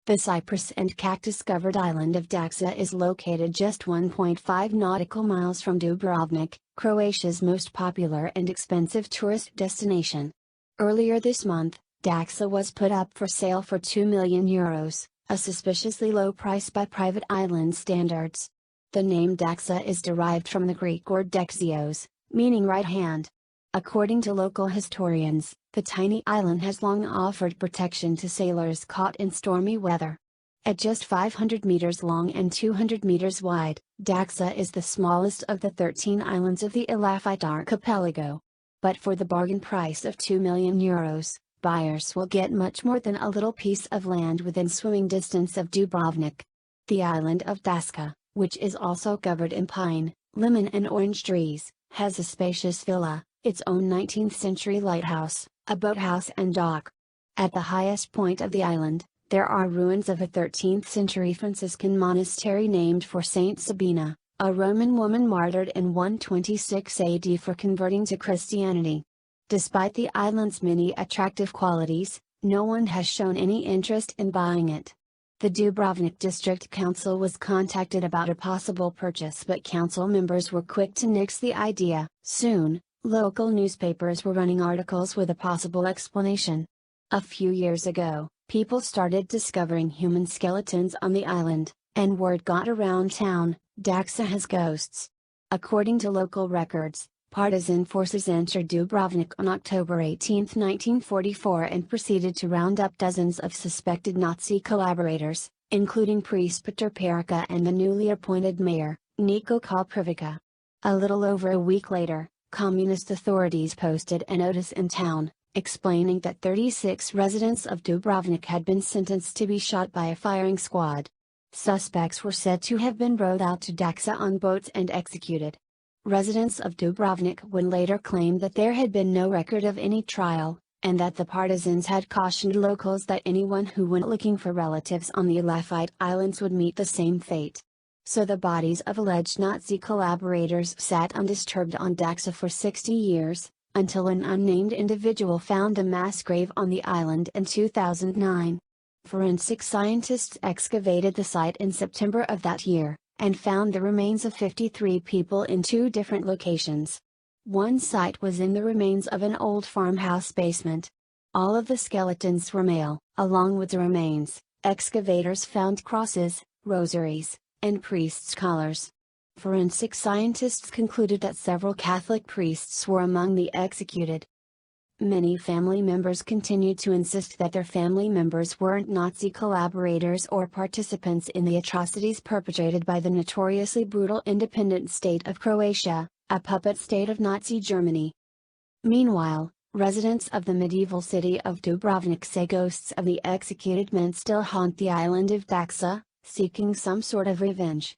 The cypress and cactus-covered island of Daksa is located just 1.5 nautical miles from Dubrovnik, Croatia's most popular and expensive tourist destination. Earlier this month, Daksa was put up for sale for €2 million, a suspiciously low price by private island standards. The name Daksa is derived from the Greek word dexios, meaning right hand. According to local historians, the tiny island has long offered protection to sailors caught in stormy weather. At just 500 meters long and 200 meters wide, Daksa is the smallest of the 13 islands of the Elafite archipelago. But for the bargain price of €2 million, buyers will get much more than a little piece of land within swimming distance of Dubrovnik. The island of Daksa, which is also covered in pine, lemon and orange trees, has a spacious villa, its own 19th-century lighthouse, a boathouse and dock. At the highest point of the island, there are ruins of a 13th-century Franciscan monastery named for Saint Sabina, a Roman woman martyred in 126 AD for converting to Christianity. Despite the island's many attractive qualities, no one has shown any interest in buying it. The Dubrovnik District Council was contacted about a possible purchase, but council members were quick to nix the idea. Soon, local newspapers were running articles with a possible explanation. A few years ago, people started discovering human skeletons on the island, and word got around town, Daksa has ghosts. According to local records, partisan forces entered Dubrovnik on October 18, 1944 and proceeded to round up dozens of suspected Nazi collaborators, including priest Peter Perica and the newly appointed mayor, Niko Koprivica. A little over a week later, Communist authorities posted a notice in town, explaining that 36 residents of Dubrovnik had been sentenced to be shot by a firing squad. Suspects were said to have been rowed out to Daksa on boats and executed. Residents of Dubrovnik would later claim that there had been no record of any trial, and that the partisans had cautioned locals that anyone who went looking for relatives on the Elafite Islands would meet the same fate. So the bodies of alleged Nazi collaborators sat undisturbed on Daksa for 60 years, until an unnamed individual found a mass grave on the island in 2009. Forensic scientists excavated the site in September of that year, and found the remains of 53 people in 2 different locations. One site was in the remains of an old farmhouse basement. All of the skeletons were male. Along with the remains, excavators found crosses, rosaries, and priests' collars. Forensic scientists concluded that several Catholic priests were among the executed. Many family members continued to insist that their family members weren't Nazi collaborators or participants in the atrocities perpetrated by the notoriously brutal independent state of Croatia, a puppet state of Nazi Germany. Meanwhile, residents of the medieval city of Dubrovnik say ghosts of the executed men still haunt the island of Daksa, seeking some sort of revenge.